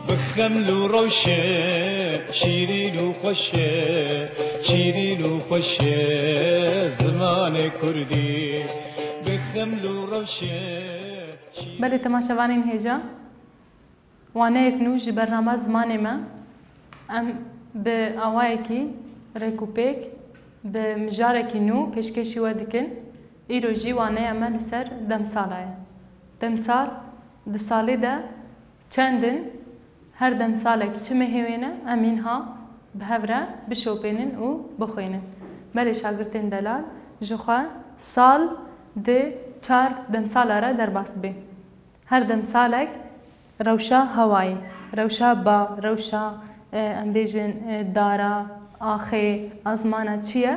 بخمل وروشة شيرين وخشة شيرين وخشة زمان كردي بخمل وروشة. بله تماشاوانین هیجا وانه یک نوش برنامه زمان ما ام به آوایکی ریکوپیک به مجارکی نو پیشکشی و دکن ایرو جی وانه اما لسر دمسالای دمسال دسالی ده چندن هر دمسالک چه مهوینه امین ها به هفره بشوپینن و بخوینن بله شاگرتین دلال جخوا سال ده 4 دمساله را در باست بی هر دمسالک روشا هوایی روشا با روشا ام بیجن دارا آخی آزمانه چیه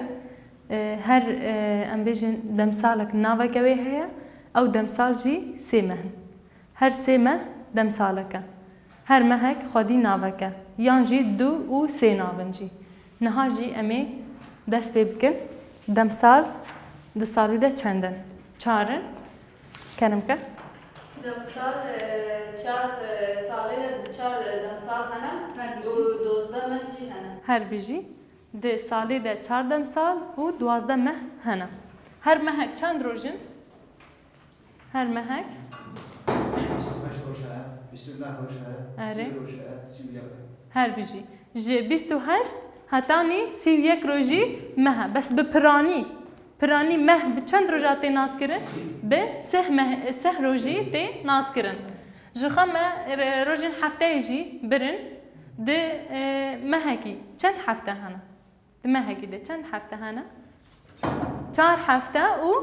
هر ام بیجن دمسالک ناوه کوی هیا او دمسال جی سی مهن هر سی مه دمسالکه هر مهک خودی ناوه که یان جی دو و سی ناون جی نها جی امی دست بی بکن دمسال دسالی ده چندن چارن کنم که دمسال 4 ساله 4 دمسال هنم و 12 مه جی هنم هر بیجی ده سالی ده 4 دمسال و 12 مه هنم هر مهک چند روزن هر مهک 29 روشه آره. 30 روشه 31 هر بیجی جه 28 هتانی 31 روزی مه بس به پرانی مه به چند روزاتی ناس کرن به سه روزی تی ناس کرن جخم روزن هفته جی برن ده مهکی چند هفته هنه ده مهکی ده چند هفته هنه 4 هفته و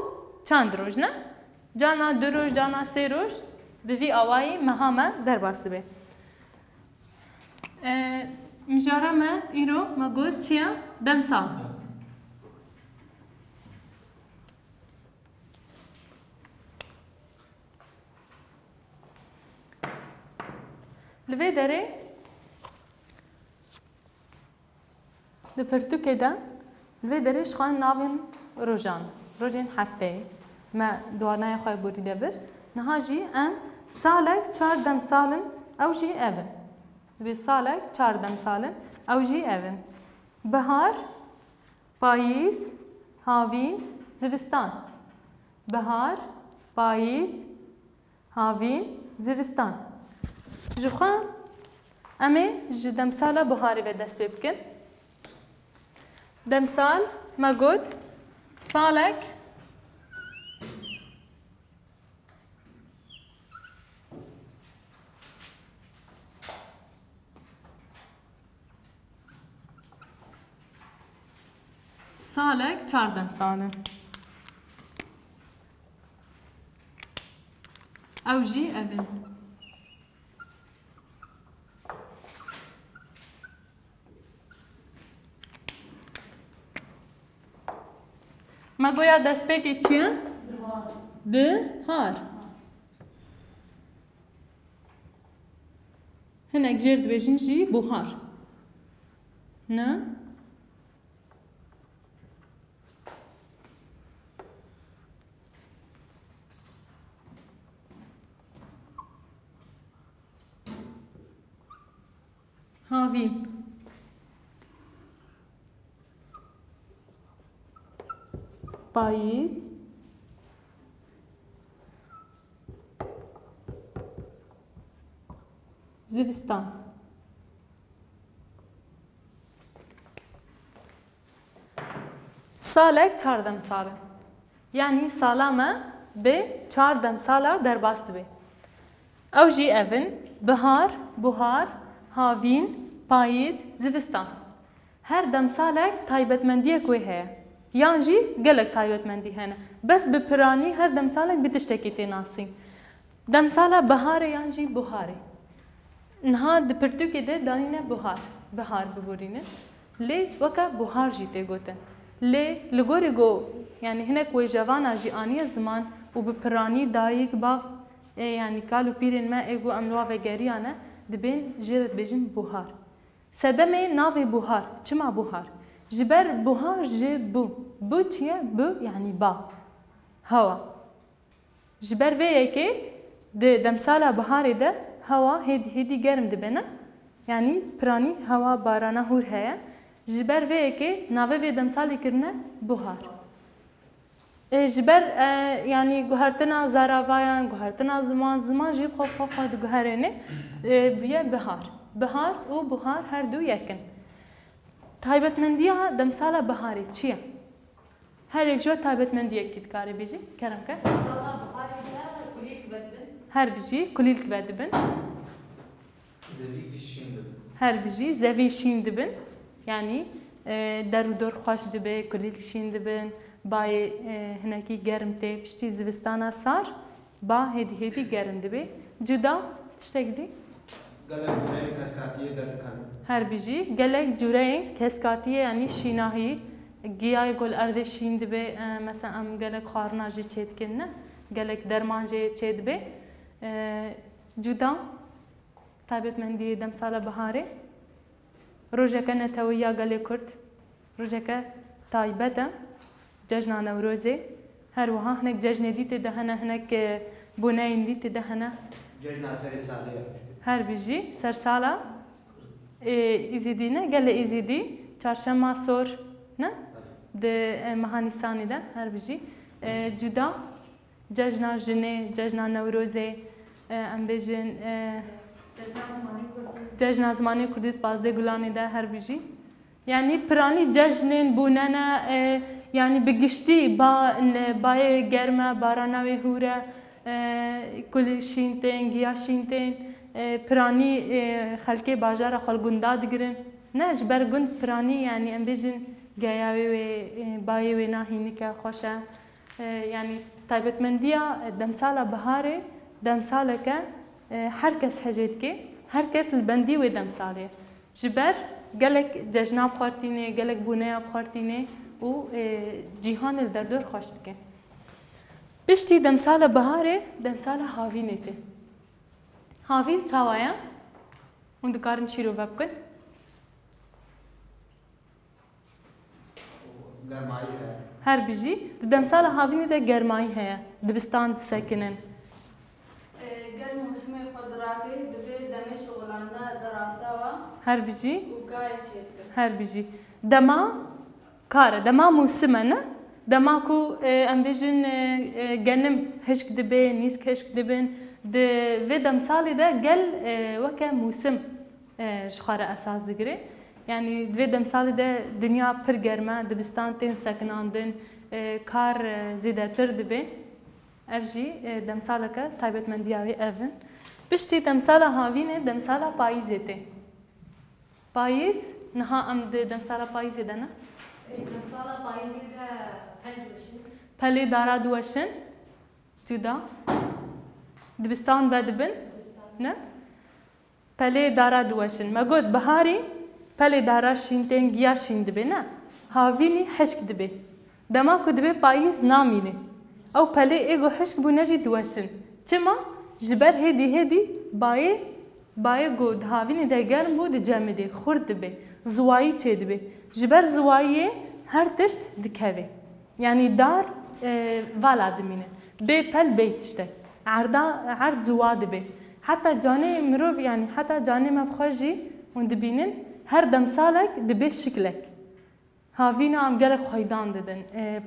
چند روز نه جانا 2 روز جانا 3 روز به وی آوایی مهامه در باسته به مجاره ما ایرو ما گود چیه دمسال لوی داره لپرتو که ده لوی داره شخوان ناوین روژان هفته ما دوانای خواه بوری دبر نها جی ام سالک 4 دمسالن او جی اون به سالک 4 دمسالن او جی اون بهار پاییز هاوین زوستان بهار پاییز هاوین زوستان جخوان امی جی دمسالا بهاری به دست بکن دمسال ما گود سالک سالک 4 دمساله او جی اون ما گویا دست بگی چیه؟ بهار هنک جرد بجین جی بهار نه؟ هاوین پاییز زوستان سالک 4 دمساله یعنی سالامه به 4 دمساله در باست به او جی اون بهار بهار هاوین پاییز زوستان هر دمسالک تایبەتمەندیەک وێ هەیە یان جی gelek تایبەتمەندی هەنە بەس bi piranî her demsalek bi tiştekî tê nasîn demsala biharê yan jî buharê niha di pirtûkê de danîne bihar bibûrînin lê weka buhar jî tê gotin lê li gorî got yani hinek wê jevana jî aniye ziman û bi piranî dayîk bav yani kal û pîrên me ê got em li wan vegeriyan e dibên jê re dibêjin buhar sedemê navê buhar çima buhar ji ber buhar ji bu çiye bu yani ba hewa ji ber vê yekê di demsala biharê de hewa hêdî germ dibe ne يعني براني هوا بارانا هور هيا جبر ويكي ناوي في دمسالي كرنا بهار جبر يعني جهرتنا زاراوایان جهرتنا زمان جيب خواه جهرنه بيا بهار و بهار هر دو يكن تایبەتمەندیە دەمساڵە بەهاری چییە؟ هەر یەک جۆر تایبەتمەندیەکی دکارێ بێژی کەرم کە هەر بژی کولیلک بە دبن هەر بژی زەوی شین دبن یعنی دەر و دۆر خۆش دبێ کولیلک شین دبن باێ هەنەکی گەرم تێ پشتی زوستانە سار با هێدی گەرم دبێ جدا شتێک دی؟ هر بیجی گلک جورای کسکاتیه یعنی شیناهی گیای گل ارده شین دبه مثلا ام گلک خارناجی چید کنه گلک درمانجی چید به جدا تایبەتمەندی دەمسالە بەهارێ ڕۆژەکە نەتەوەیە گەلێ کورد ڕۆژەکە تایبەتە جەژنا نەورۆزێ هەروەها هەنێک جەژنێ دی تێدا هەنە هەنێک بۆناین دی تێدا هەنە هر بیجی سر سالا ایزیدی نه گل ایزیدی چهارشنبه سور نه ده مهانیسانی ده هر بیجی جدا جشنا جنه جشنا نوروزه ام بیجن جشنا زمانی کردید بازده گلانی ده هر بیجی یعنی پرانی جشنین بوننا yani بگشتی با گرمه بارانوی هوره کل شینتن گیا شینتن پرانی خلکی باجار خلگوندا دگرن نه جبر گند پرانی یعنی ام بیجن گیاوی و بایی و ناهینی که خوشه یعنی تایبەتمەندیە دەمسالە بەهارێ دەمسالە که هر کس حەجێت که هر کس البندی و دەمسالێ جبر گەلک جەژنا بخوارتینێ گەلک بوونەیە بخوارتینێ و جیهان دەردۆر خۆش دکە پشتی دەمسالە بەهارێ دەمسالە هاوینێتێ هاوین چاوایە اون دکارم چیرۆڤە بکەن هەر بژی دەمسالە هاوینی دە گەرمایی هەیە دبستان دسەکنن گەل موسمê xwe dirakê divê demê şoğulanda derasawa هەر بژی û gayê çêdikir هەر بژی دەما کارە دەما موسمە نه دەما ku em bêjin genim hişk dibe nîsk hişk dibin di vê demsalê de gel weke mûsim ji xwe re esas digire yani di vê demsalê de dinya pir germ e dibistan tên sekinandin kar zêdetir dibe ev jî demsaleke taybetmendiya wê ev in piştî demsala havînê demsala payîzê tê payîz niha em di demsala payîzê de ne demsala payîzê de pelê dara diweşin cuda dibistan vedibin ne pelê dara diweşin me got biharî pelê dara şîn tên giya şîn dibe ne havînî hişk dibe dema ku dibe payîz namîne ew pelê êgo hişk bûne jî diweşin çima ji ber hêdî bayê got havînê de germ bû di cemê de xurt dibe ziwayî çê dibe ji ber ziwayiyê her tişt dikeve yani dar vala dimîne bê pel bê tiştek erd ziwa dibe heta canê mirov yani heta canê me xwe jî hûn dibînin her demsalek dibe şiklek havîna em gelek xweydan didin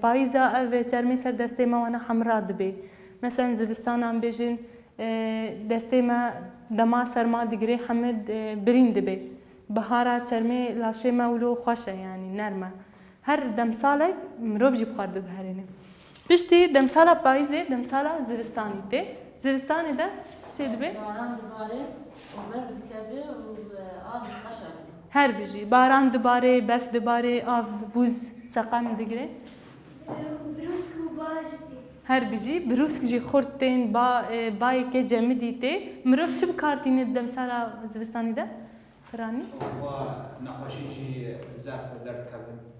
payîza ev çermê ser destê me wana hemra dibe mesela zivistana em bêjin destê me dema serma digire hemid birîn dibe bihara çermê laşê me wilo xweş e yani nerm e her demsalek mirov jî bixwar diguherîne piştî demsala payîzê demsala zivistanî tê zivistanê de çê dibe her bijî baran dibare berf dibare av bûz seqam digire her bijî birûsk jî xurt tên bayekê cemidî tê mirov çi bikartîne demsala zivistanî de Piranî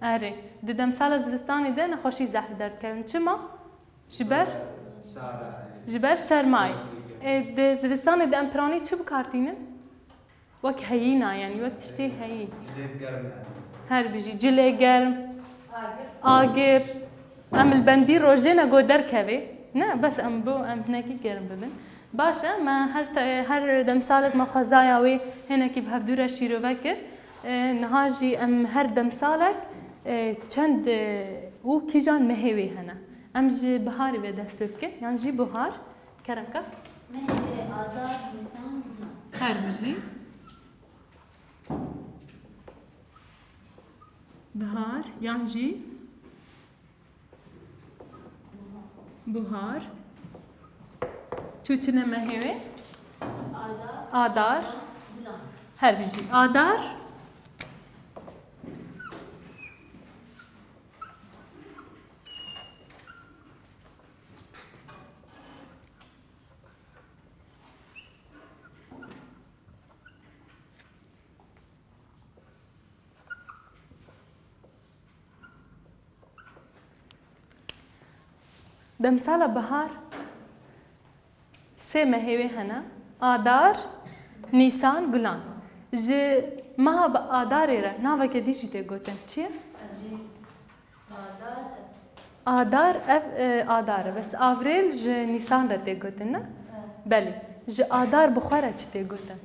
erê di demsala zivistanê de nexweşî zehr derdkevin çima ji ber sermayê di zivistanê de em piranî çi bikartînin wek heyîna yani wek tiştê heyî her bijî cilê germ agir em li bendî rojê ne got derkevê ne bes em bo em hinekî germ bibin باشە ما هەر دەمساڵێک مەخوازایاوێ هێنێکی بەهەردوورە شیرۆڤە کرد نهاژی ئەم هەر دەمساڵێک چەند و کیژان مەهێوێ هەنە ئەم ji بهارê vê dest pê bike yan jî buhar kereka mehê adar nîsan her bijî bihar yan jî buhar çûçine mehêwê adar her bijî adar دەمساڵە بەهار سێ مەهێوێ هەنە ئادار نیسان گولان ji meha bi adarê re naveke dî jî tê gotin çi ye adar ev adar e bes avrêl ji nîsan re tê gotin ne belê ji adar bi xwe re çi tê gotin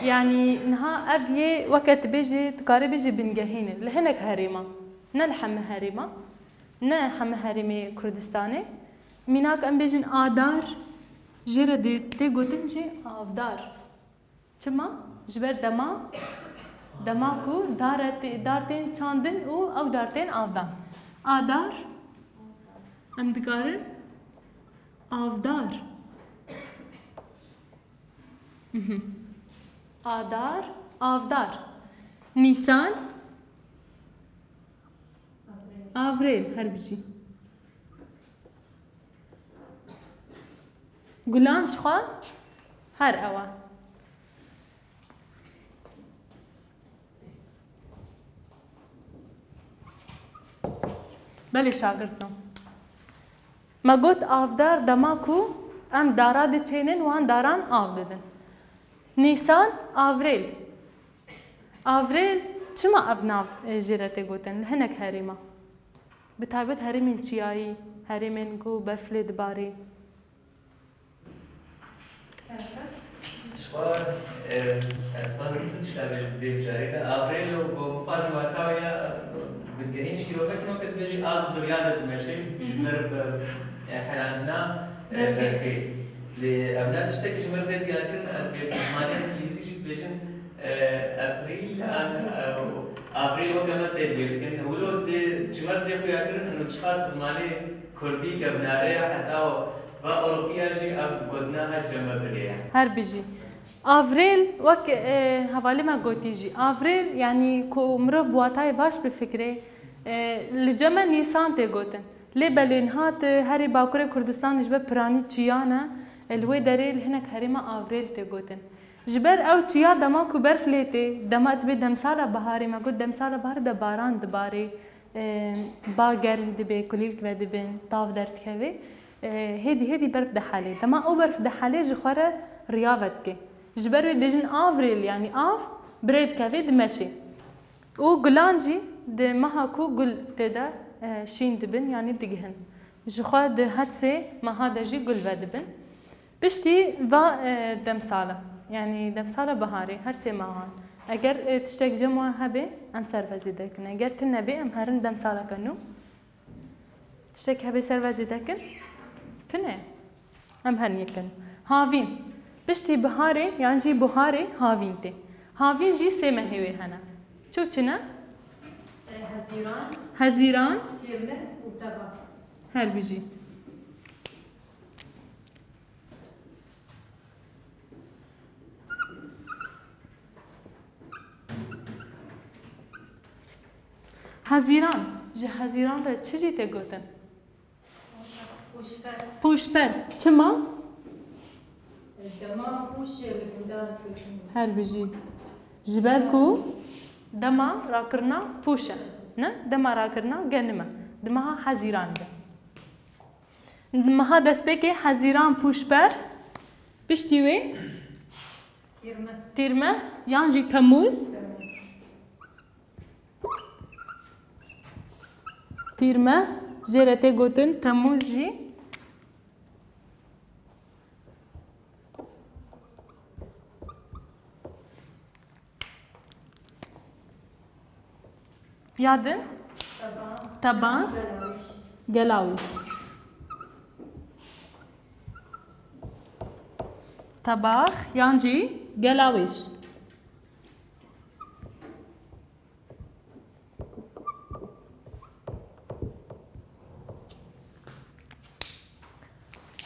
yanî niha ev yê weke tu bêjî tu karî bêjî bingehînê li hinek herêman ne li hemû herêman ne hemû herêmê Kurdistanê mînak em bêjin adar jê re tê gotin jî avdar çima ji ber dema ku dar tên çandin û ew dar tên avdan adar em dikarin avdar adar avdar nîsan avrêl her bijî gulan ji xwe her ewa belê şagirdim me got avdar dema ku em dara diçênin wan daran av didin nîsan avrêl avrêl çima ev nav jê re tê gotin li hinek herêma bi taybet herêmên çiyayî herêmên ku berflê dibarê Espazim tu tishtabe bêbijarî de avrêl û gomxwazî watawiya bingehîn şîrovekino ke dibêjî av durya de dimeşe ji ber helandina berfê lê ev ne tiştekî ji min dê diyarkirin bê zimanê îngilîzî jî dibêjin aprîl avrêl weke me tê bêdkin wilo dê ji min dê xuyakirin û çiqas zimanê Kurdî kevnare ya heta va Ewropiya jî ev gotina her ji me biriye her bijî avrêl wek hevalê me gotî jî avrêl yanî ku mirov bi watayê baş bifikire li ceme nîsan tê gotin lê belê niha tu herî Bakurê Kurdistanê ji ber piranî çiyan e li wê derê li hinek herêma avrêl tê gotin ji ber ew çiya dema ku berf lê tê dema dibe demsala biharê me got demsala biharê de baran dibarê ba germ dibe kulîlk vedibin tav derdikeve hêdî berf dihelê dema ew berf dihelê ji xwe re riya vedike ji ber wê dêjin avrêl yanî av birê dikeve di meşê û gulan jî di meha ku gul tê de şîn dibin yanî digihin ji xwe di her sê meha de jî gul vedibin piştî va demsala yanî demsala biharê her sê mehan eger tiştek cem wan hebe em servezî dikin eger tin nebe em herin demsalaka nû tiştek hebe servezî dikin tune em her yekin havîn piştî biharê yan jî buharê havîn tê havîn jî sê mehêwê hene çû çine hezîran her bijî hezîran ji hezîran re çi jî tê gotin pûşber çima her bijî ji ber ku dema rakirina pûş e ne dema rakirina genim e di meha hezîran de di meha destpêkê hezîran pûşber piştî wê tîrmeh yan jî temûz tîrmeh jê re tê gotin temûz jî یادن طباخ گلاویش طباخ یانجی گلاویش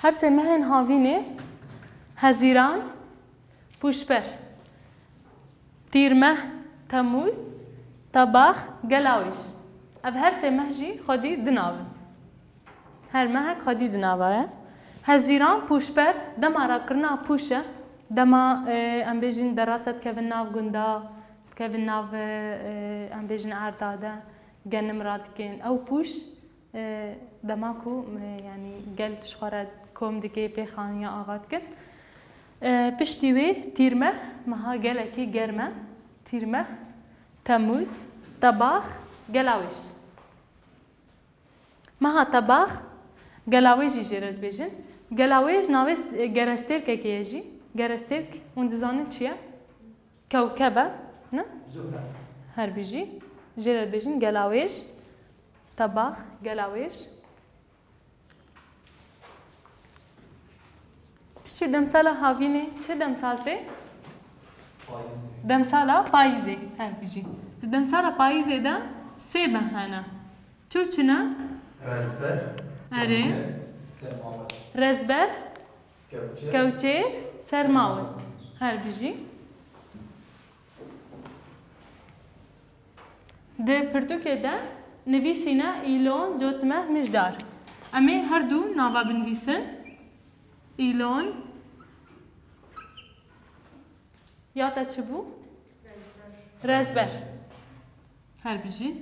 هر سه مهن هاوینه هزیران پوشبر تیرمه تموز طباخ گلاویش اب هر سه مهجی خودی دناوه هر مهک خودی دناوه هزیران پوشبر دما را کرنا پوشه دما ام بیجین دراست که ناو گندا که ناو ام بیجین ارداده گنم رادکن او پوش دما کو یعنی گل شخارد کم دیگه پیخانی آغاد کن پشتی وی تیرمه مها گلکی گرمه تیرمه تموز طباخ گلاویش مها طباخ گلاویجی جرد بیجن گلاویج ناویست گرسترک کیجی گرسترک اون دزانه چیه؟ کوکبه نه؟ زهره هر بیجی جرد بیجن گلاویج طباخ گلاویج پشتی دمسالا هاوینه چه دمسال پی؟ دمسالا پاییزه هر بیجی دمسالا پاییزه دا سه بهانه چونه؟ رزبر اره رزبر کوچه سرماوز هر بیجی ده پرتوکه ده نویسینا ایلون جوتمه مجدار امی هر دو ناوا بنویسن ایلون یا تا چه بو؟ رزبر هر بیجی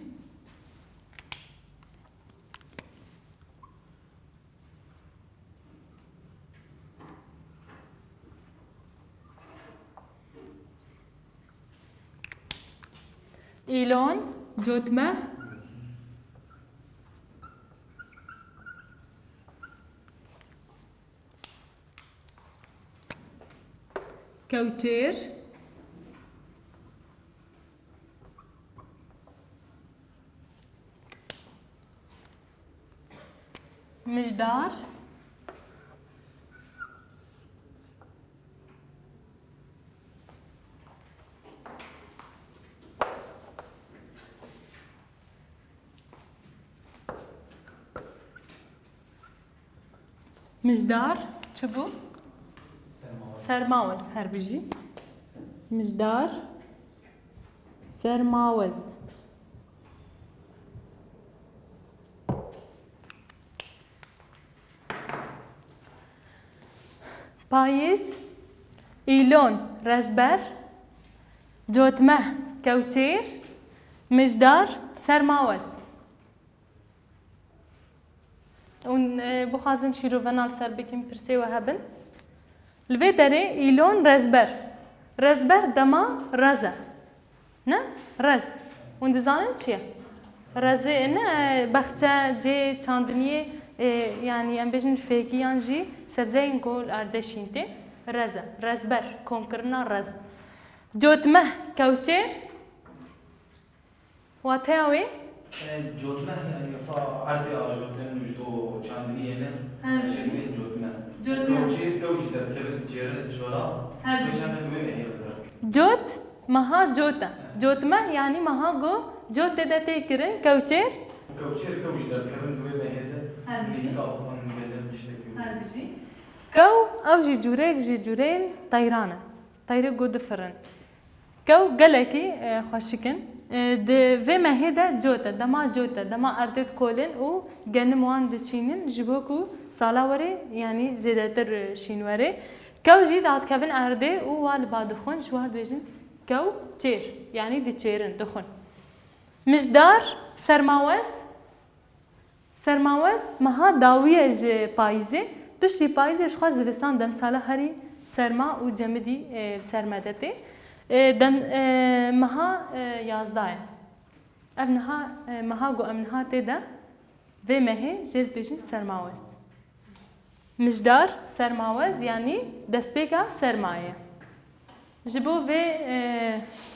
ایلون جوتمه کوچر مجدار مجدار چبو سرماوز هر بیجی مجدار سرماوز پاییز ایلون رزبر جوتمه کوچیر مجدار سرماوز اون بخوازن شیرو ونال سر بکیم پرسی و هبن الوی داره ایلون رزبر رزبر دما رزه نه رز اون دزانن چیه رزه نه بخچه جه چاندنیه یعنی ام بیشن فیکیان جی سبزه این گول اردشین تی رزه رزبر کم کرنا رز جوتمه کوچه و تاوی جوتمه يعني عرضي جوتن وجدو چاندني نه جوتمه کوچه کوچه در کبد جیرن جولا میشن دوی جوت مها جوتا جوتمه یعنی مها گو جوت دته کرن کوچر کوچه کوچه در کبد دوی مهده میسا خون بدن تشتكي هر بيجي كو او جي جورين طيرانه طيره قد فرن كو قالكي خوشكن د في مهده جوتا دما اردت كولن و جنموان دچينن جبوكو سالاوري يعني زيادتر شينوري كو جي دات كفن ارده و وال بعد خون شوار بيجن كو چير يعني دي چيرن دخون مجدار سرماوز مها داویه جه پاییزه پشتی پاییزه شخوا زوستان دم ساله هری سرما و جمدی سرمدته دم مها یازده اف نها مها گو ام نها تدا و مهه جل بیشن سرماوز مجدار سرماوز یعنی دستپیکا سرمایه جبو و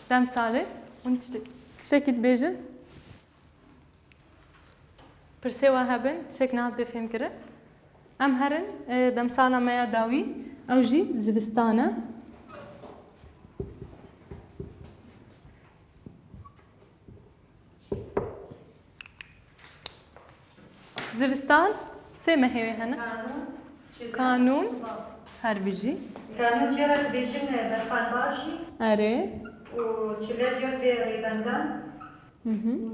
دم ساله اون تشکیل بیشن پرسه و هبن شک نه بفهم کرد ام هرن دمسالا ما داوی او جی زوستانه زوستان سه مهوی هنه کانون هر بیجی کانون جرا بیشن برفان باشی اره و چله جرا به ریبندان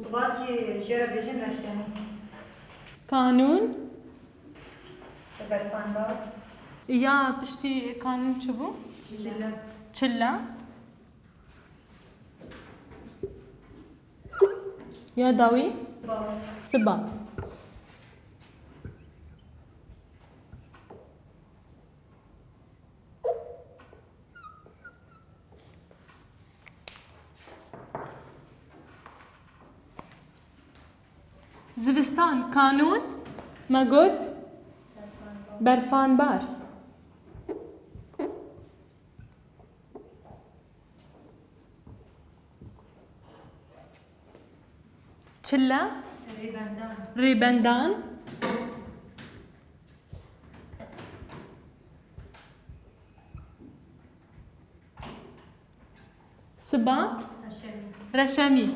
طباجی جرا بیشن رشتنی کانون برفان باش یا پشتی کانون چه بو؟ چله چلا یا داوی سبا زوستان کانون مگود برفان بار چلا ریبندان ریبندان سبا رشمی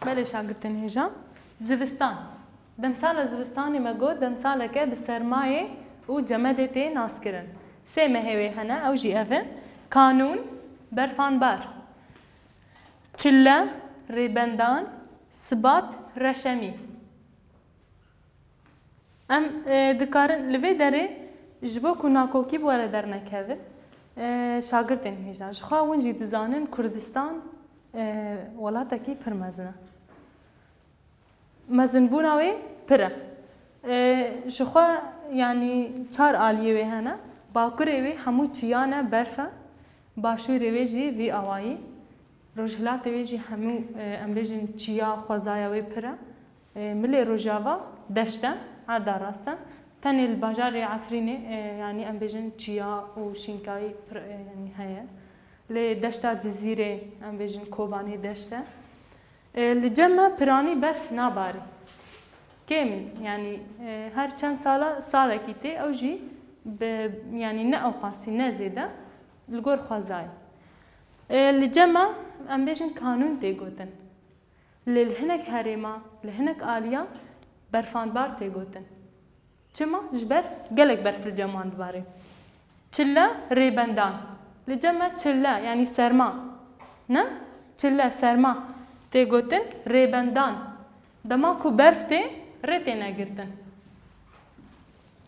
بله شاگردن هجا زوستان دمسال زوستانی مگود دمسال که بسرمایه و جمدتی ناس کرن سه مهوی هنه او جی افن کانون برفان بار چله ریبندان سبات رشمی ام دکارن لوی داره جبو کناکوکی بواره در نکوه شاگردن هجا جخوا ونجی دزانن کردستان ولاتکی پر مزنه مزن بوناوی پره جخوا یعنی چار آلیه وی هنه باکره وی همو چیانه برفه باشوره وی جی وی آوایی روجهلات وی جی همو امبیجن چیا خوزایا وی پره ملی روجاوا دشته هر در راسته تنی الباجار عفرینه یعنی امبیجن چیا و شینکایی یعنی هیا لی دشته جزیره امبیجن کوبانی دشته لجمع پرانی برف ناباری كامل يعني هر چند ساله كيتي او جي يعني نه اوقاسي نه زيادة لغور خوازاي لجمع ام بيجن قانون تيغوتن لهنك هريما لهنك آليا برفان بار تيغوتن چما جبر قلق برف الجمان دباري چلا ريبندان لجمع چلا يعني سرما نه چلا سرما تيغوتن ريبندان دما كو برفتي ريتي ناگرتن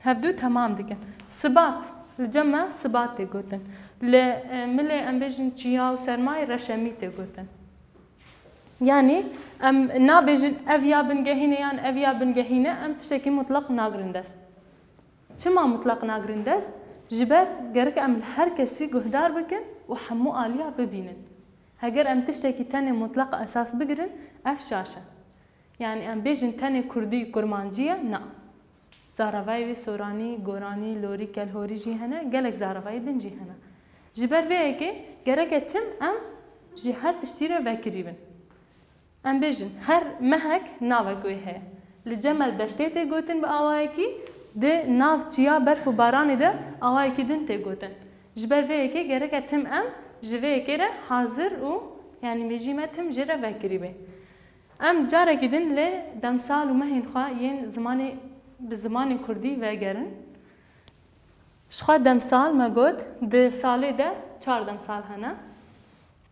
هبدو تمام دكن سبات الجمع سبات تيغوتن لملي ام بيجن چيا و سرماي رشمي تيغوتن يعني ام نابيجن افيا بنگهينه يعني افيا بنگهينه ام تشتكي مطلق ناگرندست چما مطلق ناگرندست جبر گرك ام هر كسي گهدار بكن و حمو آليا ببينن هجر ام تشتكي تاني مطلق اساس بگرن اف شاشه يعني ام بيجن تاني كردي كرمانجيه نا زاراوي سوراني غوراني لوري كالهوري جي هنا قالك زاراوي دنجي هنا جبر ويكي گرك تم ام جي هر تشتيره وكريبن ام بيجن هر مهك ناوكوي هي لجمل دشتي گوتن باوايكي د ناف چيا برف و باران ده اوايكي دن تي گوتن جبر ويكي گرك تم ام جويكي حاضر و يعني ميجي تم جرا وكريبه ام جاره گدن ل دمسال و مهین خوا ین زمانی بزمان کردی وگرن شخوا دمسال مگود ده ساله ده 4 دمسال هنه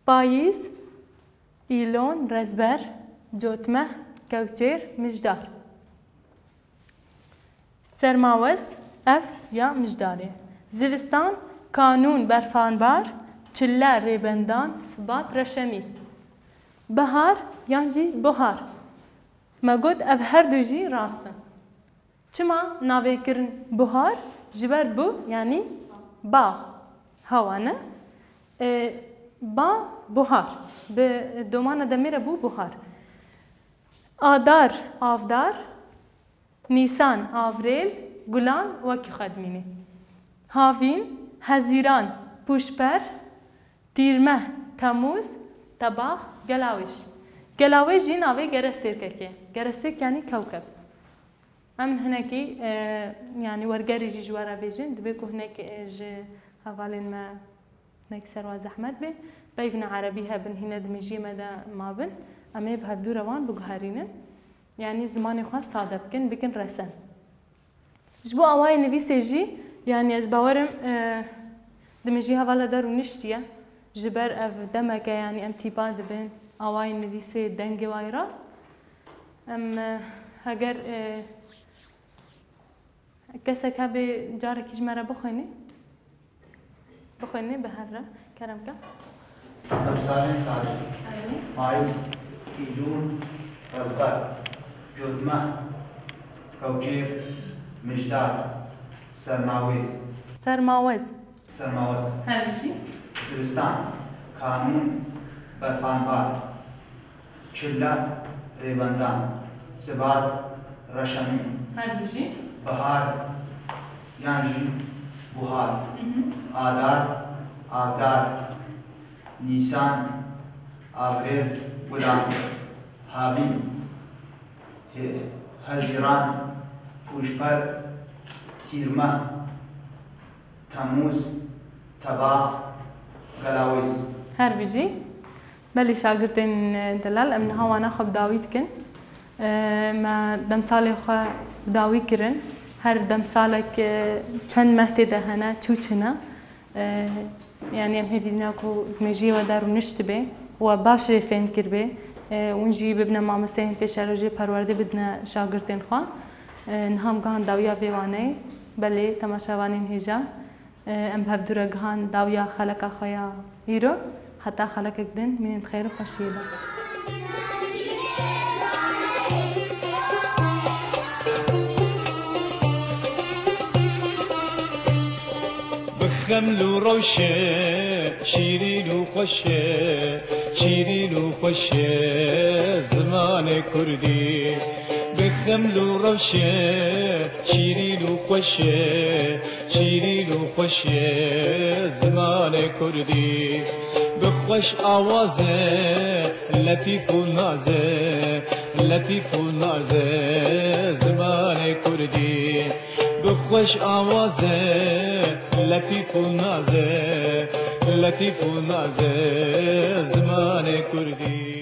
پاییز ایلون رزبر جوتمه کوچر مجدار سرماوز اف یا مجداره زوستان کانون برفانبار چله ریبندان سبات رشمی بهار یعنی بهار مگود اف هر دو جی راستن چما ناوی کرن بهار جبر بو یعنی با هوا نه با بهار به دومان دمیر بو بهار آدار آفدار نیسان آوریل گلان وکی خدمینی هاوین هزیران پوشپر تیرمه تموز تباخ گلاویش جی ناوی گرستیر که گرستیر یعنی کوكب ام هناكي يعني ورقاري جي جوارا بيجن دبيكو هناك جي هفالين ما هناك سروا زحمت بي بيفنا عربيها بن هنا دمجي مدى ما بن أما بهردو روان بقهارين يعني زماني خاص صادب بكن رسم جبو أواي نفيسي جي يعني أزباورم دمجي هفالا دارو نشتيا جبر أف دمكا يعني أم تيبان دبن أواي نفيسي دنگي واي راس أم هاگر کسک هبی جاره کیش مرا بخونی به هر کرم که تمثال سال مایز ایلون رزبر جزمه کوچیر مجدار سرماوز هر بشی سرستان کانون برفانبار چله ریبندان سبات رشمی هر بشی بهار یعنی بهار آذار نیسان آوریل گلان هاوین هزیران پوشپر تیرمه تموز تباخ گلاویز هر بيجي بلي شاگردين دلال امن هوانا خب داويد كن ما دم سالي خو داوي كرن هر دم سالك چند مهد دهنا چوچنا يعني ام هدينا كو مجي ودارو نشتبه و باش فين كربه ونجي ببنا مامستين پیشروجي پرورده بدنا شاگردين خو نهم گان داويا ويواني بلي تماشاوانين هجا ام بهدورا گان داويا خلقا خويا هيرو حتى خلقك دن من خير وخشيله بخمل وروشه شيرين وخشه شيرين وخشه زمان كردي بخمل وروشه شيرين وخشه شيرين وخشه زمان كردي بخوش آوازه لطیف و نازه لطیف و نازه زمان کردی بخوش آوازه لطیف و نازه لطیف و نازه زمان کردی